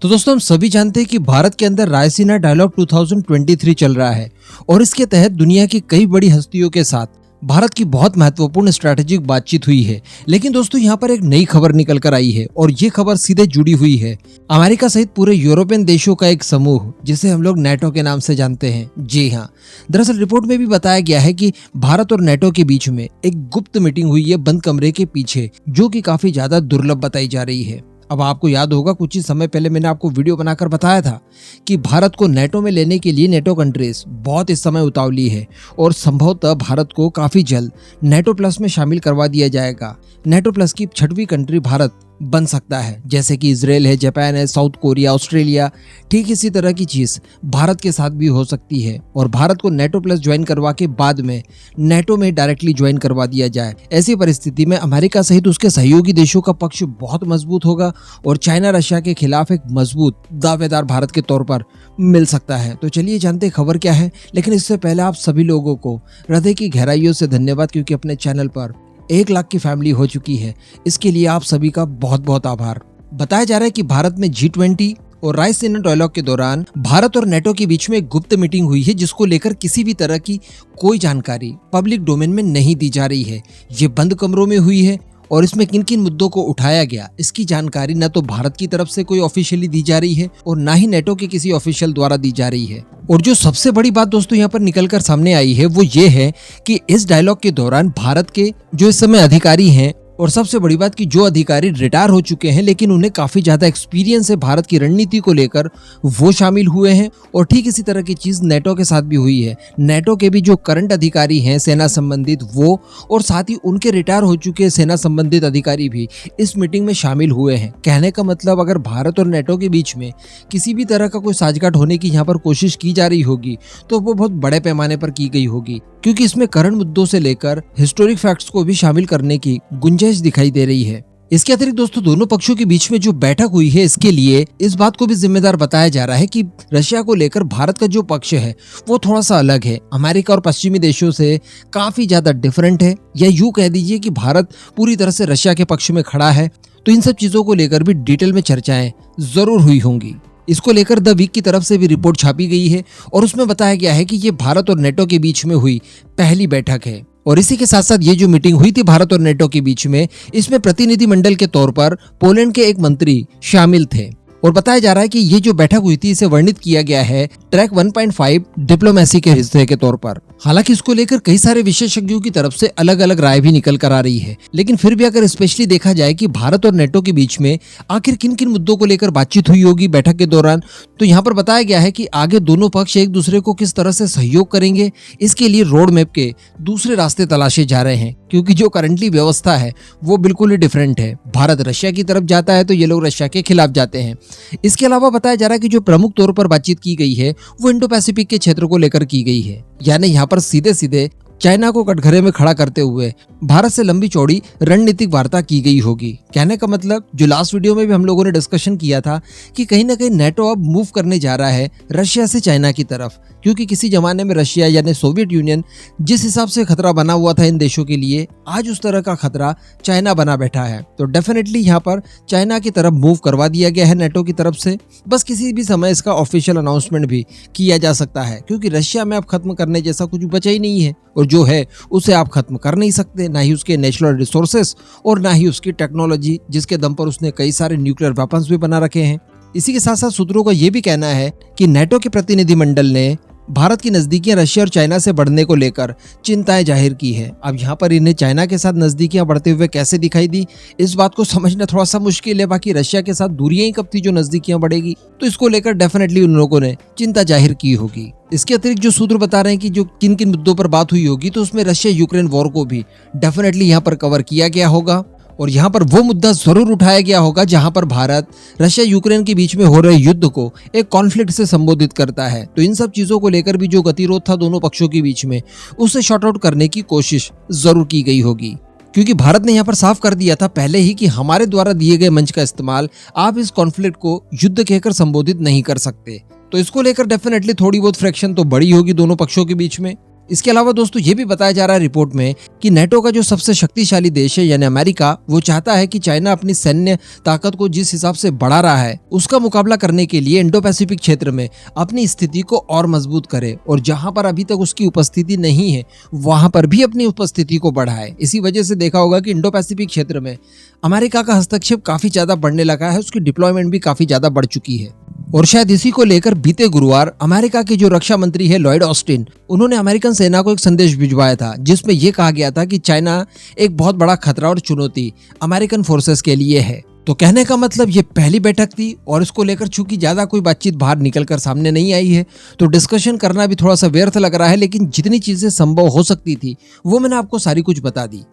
तो दोस्तों हम सभी जानते हैं कि भारत के अंदर रायसीना डायलॉग 2023 चल रहा है और इसके तहत दुनिया की कई बड़ी हस्तियों के साथ भारत की बहुत महत्वपूर्ण स्ट्रैटेजिक बातचीत हुई है। लेकिन दोस्तों यहाँ पर एक नई खबर निकल कर आई है और ये खबर सीधे जुड़ी हुई है अमेरिका सहित पूरे यूरोपियन देशों का एक समूह जिसे हम लोग नेटो के नाम से जानते हैं। जी हाँ, दरअसल रिपोर्ट में भी बताया गया है कि भारत और नेटो के बीच में एक गुप्त मीटिंग हुई है बंद कमरे के पीछे, जो कि काफी ज्यादा दुर्लभ बताई जा रही है। अब आपको याद होगा कुछ ही समय पहले मैंने आपको वीडियो बनाकर बताया था कि भारत को नेटो में लेने के लिए नेटो कंट्रीज बहुत इस समय उतावली है और संभवतः भारत को काफी जल्द नेटो प्लस में शामिल करवा दिया जाएगा। नेटो प्लस की 6वीं कंट्री भारत बन सकता है, जैसे कि इजराइल है, जापान है, साउथ कोरिया, ऑस्ट्रेलिया। ठीक इसी तरह की चीज भारत के साथ भी हो सकती है और भारत को नेटो प्लस ज्वाइन करवा के बाद में नेटो में डायरेक्टली ज्वाइन करवा दिया जाए। ऐसी परिस्थिति में अमेरिका सहित उसके सहयोगी देशों का पक्ष बहुत मजबूत होगा और चाइना रशिया के खिलाफ एक मजबूत दावेदार भारत के तौर पर मिल सकता है। तो चलिए जानते खबर क्या है, लेकिन इससे पहले आप सभी लोगों को हृदय की गहराइयों से धन्यवाद, क्योंकि अपने चैनल पर 1 लाख की फैमिली हो चुकी है। इसके लिए आप सभी का बहुत बहुत आभार। बताया जा रहा है कि भारत में G20 और रायसीना डायलॉग के दौरान भारत और नेटो के बीच में एक गुप्त मीटिंग हुई है, जिसको लेकर किसी भी तरह की कोई जानकारी पब्लिक डोमेन में नहीं दी जा रही है। ये बंद कमरों में हुई है और इसमें किन किन मुद्दों को उठाया गया, इसकी जानकारी न तो भारत की तरफ से कोई ऑफिशियली दी जा रही है और ना ही नेटो के किसी ऑफिशियल द्वारा दी जा रही है। और जो सबसे बड़ी बात दोस्तों यहाँ पर निकलकर सामने आई है वो ये है कि इस डायलॉग के दौरान भारत के जो इस समय अधिकारी हैं, और सबसे बड़ी बात कि जो अधिकारी रिटायर हो चुके हैं लेकिन उन्हें काफी ज्यादा एक्सपीरियंस है भारत की रणनीति को लेकर, वो शामिल हुए हैं। और ठीक इसी तरह की चीज नेटो के साथ भी हुई है। नेटो के भी जो करंट अधिकारी हैं सेना संबंधित वो, और साथ ही उनके रिटायर हो चुके सेना संबंधित अधिकारी भी इस मीटिंग में शामिल हुए हैं। कहने का मतलब अगर भारत और नेटो के बीच में किसी भी तरह का कोई साझगांठ होने की यहाँ पर कोशिश की जा रही होगी तो वो बहुत बड़े पैमाने पर की गई होगी, क्योंकि इसमें करंट मुद्दों से लेकर हिस्टोरिक फैक्ट्स को भी शामिल करने की गुंजाइश दिखाई दे रही है। इसके अतिरिक्त दोस्तों दोनों पक्षों के बीच में जो बैठक हुई है, इसके लिए इस बात को भी जिम्मेदार बताया जा रहा है कि रशिया को लेकर भारत का जो पक्ष है वो थोड़ा सा अलग है, अमेरिका और पश्चिमी देशों से काफी ज्यादा डिफरेंट है, या यूं कह दीजिए कि भारत पूरी तरह से रशिया के पक्ष में खड़ा है। तो इन सब चीजों को लेकर भी डिटेल में चर्चाएं जरूर हुई होंगी। इसको लेकर द वीक की तरफ से भी रिपोर्ट छापी गई है और उसमें बताया गया है कि ये भारत और नेटो के बीच में हुई पहली बैठक है। और इसी के साथ साथ ये जो मीटिंग हुई थी भारत और नेटो के बीच में, इसमें प्रतिनिधिमंडल के तौर पर पोलैंड के एक मंत्री शामिल थे। और बताया जा रहा है कि ये जो बैठक हुई थी इसे वर्णित किया गया है ट्रैक 1.5 डिप्लोमेसी के हिस्से के तौर पर। हालांकि इसको लेकर कई सारे विशेषज्ञों की तरफ से अलग अलग राय भी निकल कर आ रही है, लेकिन फिर भी अगर स्पेशली देखा जाए कि भारत और नेटो के बीच में आखिर किन किन मुद्दों को लेकर बातचीत हुई होगी बैठक के दौरान, तो यहाँ पर बताया गया है कि आगे दोनों पक्ष एक दूसरे को किस तरह से सहयोग करेंगे, इसके लिए रोड मैप के दूसरे रास्ते तलाशे जा रहे हैं, क्योंकि जो करंटली व्यवस्था है वो बिल्कुल ही डिफरेंट है। भारत रशिया की तरफ जाता है तो ये लोग रशिया के खिलाफ जाते हैं। इसके अलावा बताया जा रहा है कि जो प्रमुख तौर पर बातचीत की गई है वो इंडो पैसिफिक के क्षेत्र को लेकर की गई है, यानी यहाँ पर सीधे सीधे चाइना को कटघरे में खड़ा करते हुए भारत से लंबी चौड़ी रणनीतिक वार्ता की गई होगी। कहने का मतलब जो लास्ट वीडियो में भी हम लोगों ने डिस्कशन किया था कि कहीं ना कहीं नेटो अब मूव करने जा रहा है रशिया से चाइना की तरफ, क्योंकि किसी जमाने में रशिया यानी सोवियत यूनियन जिस हिसाब से खतरा बना हुआ था इन देशों के लिए, आज उस तरह का खतरा चाइना बना बैठा है। तो डेफिनेटली यहाँ पर चाइना की तरफ मूव करवा दिया गया है नेटो की तरफ से। बस किसी भी समय इसका ऑफिशियल अनाउंसमेंट भी किया जा सकता है, क्योंकि रशिया में अब खत्म करने जैसा कुछ बचा ही नहीं है, और जो है उसे आप खत्म कर नहीं सकते, ना ही उसके नेचुरल रिसोर्सेस और ना ही उसकी टेक्नोलॉजी, जिसके दम पर उसने कई सारे न्यूक्लियर वेपन्स भी बना रखे हैं। इसी के साथ साथ सूत्रों का यह भी कहना है कि नेटो के प्रतिनिधिमंडल ने भारत की नजदीकियां रशिया और चाइना से बढ़ने को लेकर चिंताएं जाहिर की है। अब यहाँ पर इन्हें चाइना के साथ नजदीकियां बढ़ते हुए कैसे दिखाई दी, इस बात को समझना थोड़ा सा मुश्किल है। बाकी रशिया के साथ दूरियां ही कब थी जो नजदीकियां बढ़ेगी, तो इसको लेकर डेफिनेटली उन लोगों ने चिंता जाहिर की होगी। इसके अतिरिक्त जो सूत्र बता रहे हैं कि जो किन किन मुद्दों पर बात हुई होगी, तो उसमें रशिया यूक्रेन वॉर को भी डेफिनेटली यहाँ पर कवर किया गया होगा, और यहाँ पर वो मुद्दा जरूर उठाया गया होगा जहाँ पर भारत रशिया यूक्रेन के बीच में हो रहे युद्ध को एक कॉन्फ्लिक्ट से संबोधित करता है। तो इन सब चीजों को लेकर भी जो गतिरोध था दोनों पक्षों के बीच में, उसे शॉर्ट आउट करने की कोशिश जरूर की गई होगी, क्योंकि भारत ने यहाँ पर साफ कर दिया था पहले ही कि हमारे द्वारा दिए गए मंच का इस्तेमाल आप इस कॉन्फ्लिक्ट को युद्ध कहकर संबोधित नहीं कर सकते। तो इसको लेकर डेफिनेटली थोड़ी बहुत फ्रैक्शन तो बड़ी होगी दोनों पक्षों के बीच में। इसके अलावा दोस्तों ये भी बताया जा रहा है रिपोर्ट में कि नेटो का जो सबसे शक्तिशाली देश है यानी अमेरिका, वो चाहता है कि चाइना अपनी सैन्य ताकत को जिस हिसाब से बढ़ा रहा है उसका मुकाबला करने के लिए इंडो पैसिफिक क्षेत्र में अपनी स्थिति को और मजबूत करे और जहां पर अभी तक उसकी उपस्थिति नहीं है वहां पर भी अपनी उपस्थिति को बढ़ाए। इसी वजह से देखा होगा कि इंडो पैसिफिक क्षेत्र में अमेरिका का हस्तक्षेप काफी ज्यादा बढ़ने लगा है, उसकी डिप्लॉयमेंट भी काफी ज्यादा बढ़ चुकी है। और शायद इसी को लेकर बीते गुरुवार अमेरिका के जो रक्षा मंत्री है लॉयड ऑस्टिन, उन्होंने अमेरिकन सेना को एक संदेश भिजवाया था जिसमें यह कहा गया था कि चाइना एक बहुत बड़ा खतरा और चुनौती अमेरिकन फोर्सेस के लिए है। तो कहने का मतलब ये पहली बैठक थी और इसको लेकर चूंकि ज्यादा कोई बातचीत बाहर निकलकर सामने नहीं आई है तो डिस्कशन करना भी थोड़ा सा व्यर्थ लग रहा है, लेकिन जितनी चीजें संभव हो सकती थी वो मैंने आपको सारी कुछ बता दी।